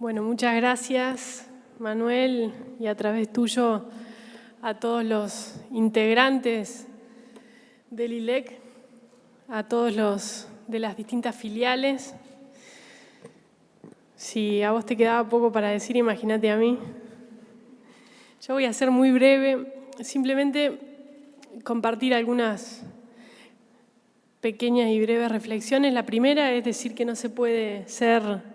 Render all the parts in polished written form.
Bueno, muchas gracias, Manuel, y a través tuyo a todos los integrantes del ILEC, a todos los de las distintas filiales. Si a vos te quedaba poco para decir, imagínate a mí. Yo voy a ser muy breve, simplemente compartir algunas pequeñas y breves reflexiones. La primera es decir que no se puede ser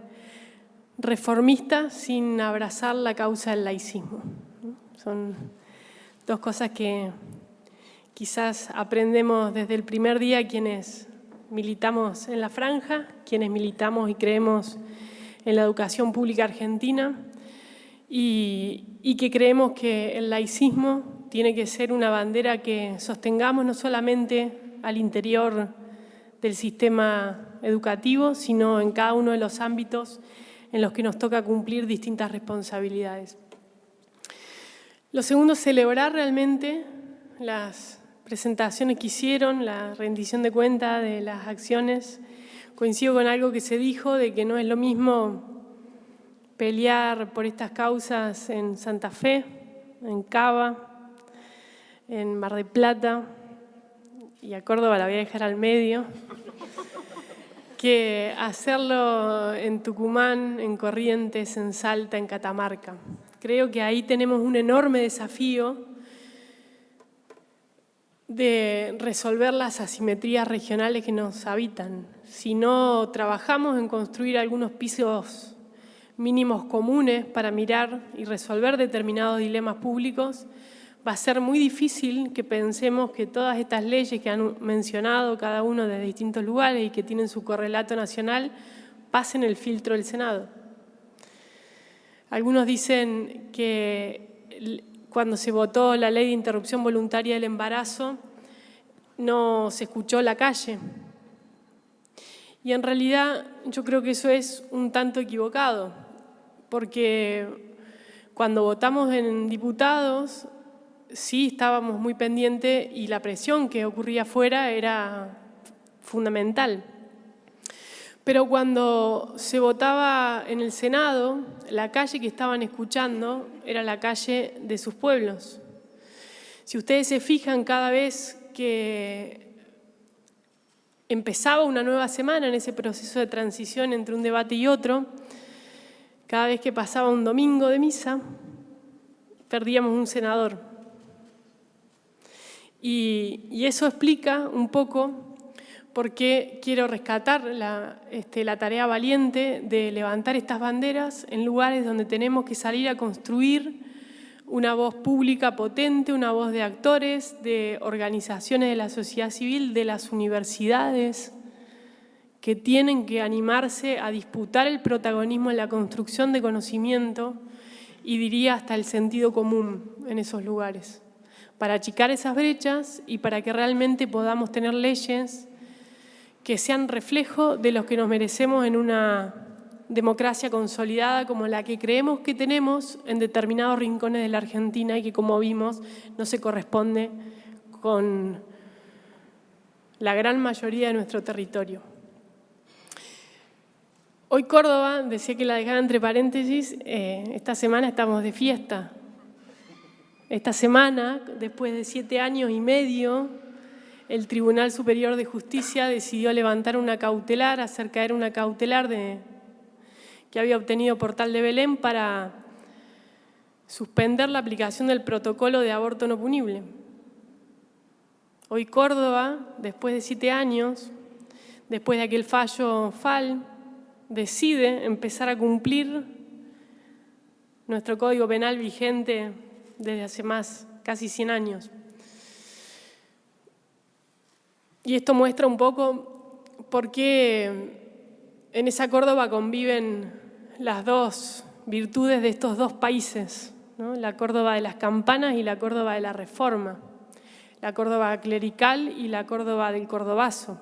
reformista sin abrazar la causa del laicismo. Son dos cosas que quizás aprendemos desde el primer día quienes militamos en la franja, quienes militamos y creemos en la educación pública argentina y que creemos que el laicismo tiene que ser una bandera que sostengamos no solamente al interior del sistema educativo, sino en cada uno de los ámbitos en los que nos toca cumplir distintas responsabilidades. Lo segundo es celebrar realmente las presentaciones que hicieron, la rendición de cuenta de las acciones. Coincido con algo que se dijo de que no es lo mismo pelear por estas causas en Santa Fe, en Cava, en Mar del Plata, y a Córdoba la voy a dejar al medio, que hacerlo en Tucumán, en Corrientes, en Salta, en Catamarca. Creo que ahí tenemos un enorme desafío de resolver las asimetrías regionales que nos habitan. Si no trabajamos en construir algunos pisos mínimos comunes para mirar y resolver determinados dilemas públicos, va a ser muy difícil que pensemos que todas estas leyes que han mencionado cada uno de distintos lugares y que tienen su correlato nacional pasen el filtro del Senado. Algunos dicen que cuando se votó la ley de interrupción voluntaria del embarazo no se escuchó la calle. Y en realidad yo creo que eso es un tanto equivocado, porque cuando votamos en diputados sí estábamos muy pendientes y la presión que ocurría afuera era fundamental. Pero cuando se votaba en el Senado, la calle que estaban escuchando era la calle de sus pueblos. Si ustedes se fijan, cada vez que empezaba una nueva semana en ese proceso de transición entre un debate y otro, cada vez que pasaba un domingo de misa, perdíamos un senador. Y eso explica un poco por qué quiero rescatar la tarea valiente de levantar estas banderas en lugares donde tenemos que salir a construir una voz pública potente, una voz de actores, de organizaciones de la sociedad civil, de las universidades, que tienen que animarse a disputar el protagonismo en la construcción de conocimiento y diría hasta el sentido común en esos lugares, para achicar esas brechas y para que realmente podamos tener leyes que sean reflejo de lo que nos merecemos en una democracia consolidada como la que creemos que tenemos en determinados rincones de la Argentina y que, como vimos, no se corresponde con la gran mayoría de nuestro territorio. Hoy Córdoba, decía que la dejaba entre paréntesis, esta semana estamos de fiesta. Esta semana, después de 7 años y medio, el Tribunal Superior de Justicia decidió levantar una cautelar, hacer caer una cautelar que había obtenido Portal de Belén para suspender la aplicación del protocolo de aborto no punible. Hoy Córdoba, después de 7 años, después de aquel fallo FAL, decide empezar a cumplir nuestro Código Penal vigente desde hace casi 100 años. Y esto muestra un poco por qué en esa Córdoba conviven las dos virtudes de estos dos países, ¿no? La Córdoba de las campanas y la Córdoba de la Reforma, la Córdoba clerical y la Córdoba del Cordobazo.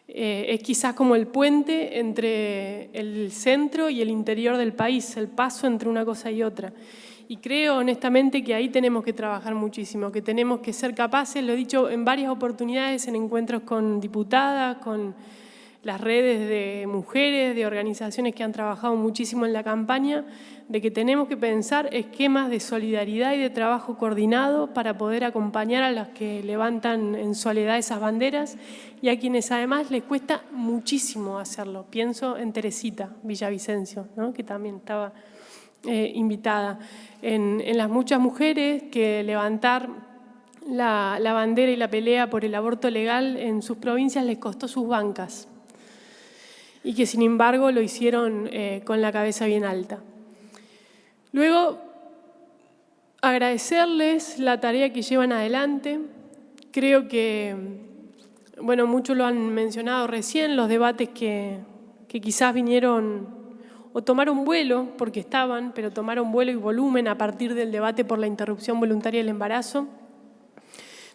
Es quizás como el puente entre el centro y el interior del país, el paso entre una cosa y otra. Y creo honestamente que ahí tenemos que trabajar muchísimo, que tenemos que ser capaces, lo he dicho en varias oportunidades, en encuentros con diputadas, con las redes de mujeres, de organizaciones que han trabajado muchísimo en la campaña, de que tenemos que pensar esquemas de solidaridad y de trabajo coordinado para poder acompañar a los que levantan en soledad esas banderas y a quienes además les cuesta muchísimo hacerlo. Pienso en Teresita Villavicencio, ¿no?, que también estaba invitada, en las muchas mujeres que levantar la bandera y la pelea por el aborto legal en sus provincias les costó sus bancas y que sin embargo lo hicieron con la cabeza bien alta. Luego, agradecerles la tarea que llevan adelante. Creo que, bueno, muchos lo han mencionado recién, los debates que quizás vinieron o tomaron vuelo, porque estaban, pero tomaron vuelo y volumen a partir del debate por la interrupción voluntaria del embarazo.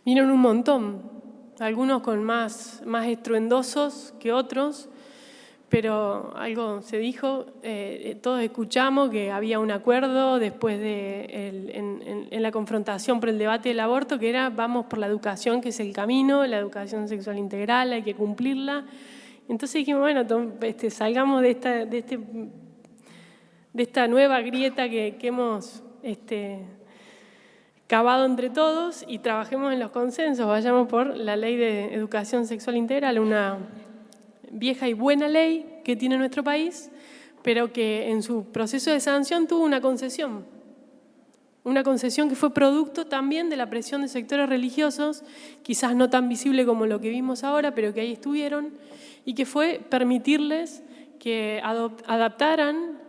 Vinieron un montón, algunos con más estruendosos que otros, pero algo se dijo, todos escuchamos que había un acuerdo después en la confrontación por el debate del aborto, que era vamos por la educación, que es el camino, la educación sexual integral, hay que cumplirla. Entonces dijimos, bueno, salgamos de esta nueva grieta que hemos cavado entre todos y trabajemos en los consensos, vayamos por la ley de educación sexual integral, una vieja y buena ley que tiene nuestro país, pero que en su proceso de sanción tuvo una concesión que fue producto también de la presión de sectores religiosos, quizás no tan visible como lo que vimos ahora, pero que ahí estuvieron, y que fue permitirles que adaptaran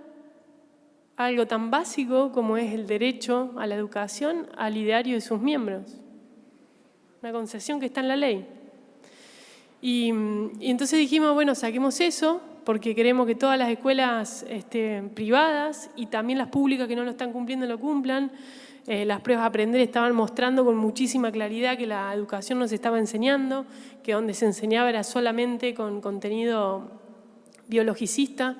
algo tan básico como es el derecho a la educación al ideario de sus miembros. Una concesión que está en la ley. Y entonces dijimos, bueno, saquemos eso, porque queremos que todas las escuelas privadas y también las públicas que no lo están cumpliendo lo cumplan. Las pruebas a aprender estaban mostrando con muchísima claridad que la educación no se estaba enseñando, que donde se enseñaba era solamente con contenido biologicista.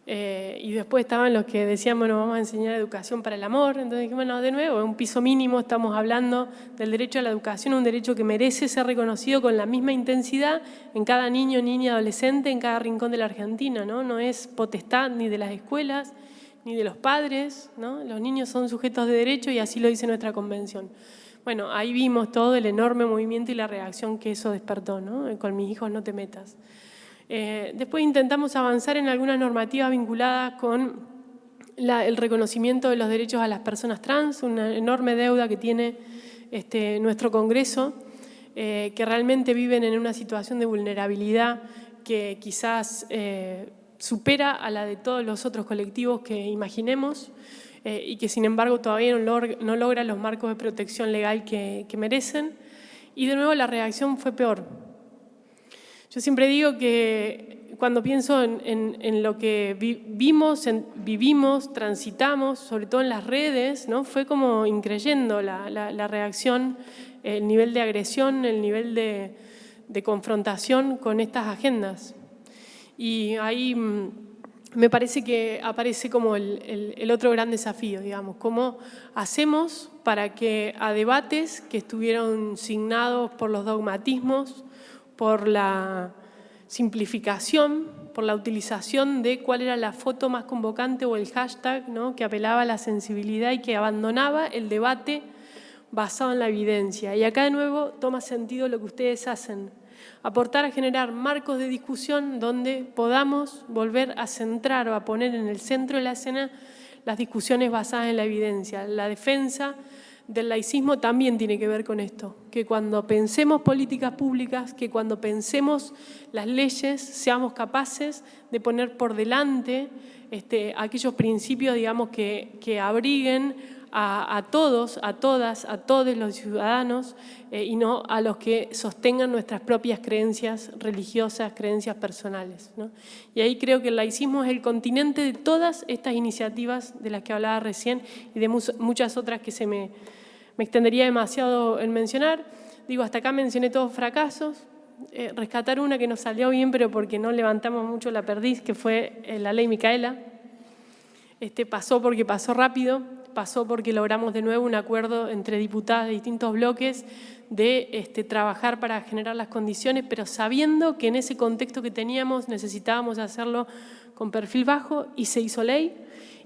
Y después estaban los que decían, bueno, vamos a enseñar educación para el amor. Entonces dijimos, bueno, de nuevo, en un piso mínimo estamos hablando del derecho a la educación, un derecho que merece ser reconocido con la misma intensidad en cada niño, niña, adolescente, en cada rincón de la Argentina, ¿no? No es potestad ni de las escuelas, ni de los padres, ¿no? Los niños son sujetos de derecho y así lo dice nuestra convención. Bueno, ahí vimos todo el enorme movimiento y la reacción que eso despertó, ¿no? Con mis hijos no te metas. Después intentamos avanzar en algunas normativas vinculadas con el reconocimiento de los derechos a las personas trans, una enorme deuda que tiene nuestro Congreso, que realmente viven en una situación de vulnerabilidad que quizás supera a la de todos los otros colectivos que imaginemos y que sin embargo todavía no logra los marcos de protección legal que merecen. Y de nuevo la reacción fue peor. Yo siempre digo que cuando pienso en lo que vivimos, transitamos, sobre todo en las redes, ¿no? Fue como increyendo la reacción, el nivel de agresión, el nivel de confrontación con estas agendas. Y ahí me parece que aparece como el otro gran desafío, digamos, cómo hacemos para que a debates que estuvieron signados por los dogmatismos, por la simplificación, por la utilización de cuál era la foto más convocante o el hashtag, ¿no?, que apelaba a la sensibilidad y que abandonaba el debate basado en la evidencia. Y acá de nuevo toma sentido lo que ustedes hacen, aportar a generar marcos de discusión donde podamos volver a centrar o a poner en el centro de la escena las discusiones basadas en la evidencia. La defensa del laicismo también tiene que ver con esto, que cuando pensemos políticas públicas, que cuando pensemos las leyes, seamos capaces de poner por delante aquellos principios, digamos, que abriguen a todos, a todas, a todos los ciudadanos y no a los que sostengan nuestras propias creencias religiosas, creencias personales, ¿no? Y ahí creo que el laicismo es el continente de todas estas iniciativas de las que hablaba recién y de muchas otras que me extendería demasiado en mencionar. Digo, hasta acá mencioné todos fracasos. Rescatar una que nos salió bien, pero porque no levantamos mucho la perdiz, que fue la ley Micaela. Pasó porque pasó rápido, pasó porque logramos de nuevo un acuerdo entre diputadas de distintos bloques de trabajar para generar las condiciones, pero sabiendo que en ese contexto que teníamos necesitábamos hacerlo con perfil bajo, y se hizo ley.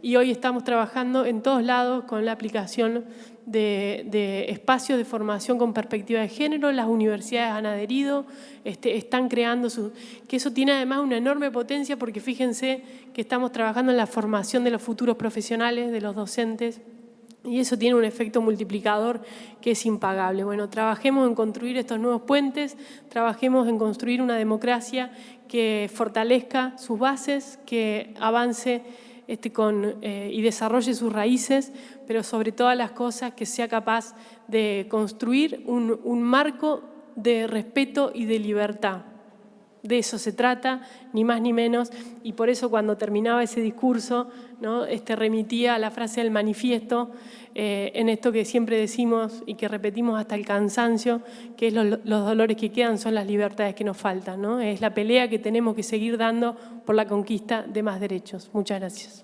Y hoy estamos trabajando en todos lados con la aplicación de espacios de formación con perspectiva de género. Las universidades han adherido, están creando que eso tiene además una enorme potencia, porque fíjense que estamos trabajando en la formación de los futuros profesionales, de los docentes, y eso tiene un efecto multiplicador que es impagable. Bueno, trabajemos en construir estos nuevos puentes, trabajemos en construir una democracia que fortalezca sus bases, que avance y desarrolle sus raíces, pero sobre todas las cosas que sea capaz de construir un marco de respeto y de libertad. De eso se trata, ni más ni menos, y por eso cuando terminaba ese discurso, ¿no? Remitía a la frase del manifiesto, en esto que siempre decimos y que repetimos hasta el cansancio, que es los dolores que quedan son las libertades que nos faltan, ¿no? Es la pelea que tenemos que seguir dando por la conquista de más derechos. Muchas gracias.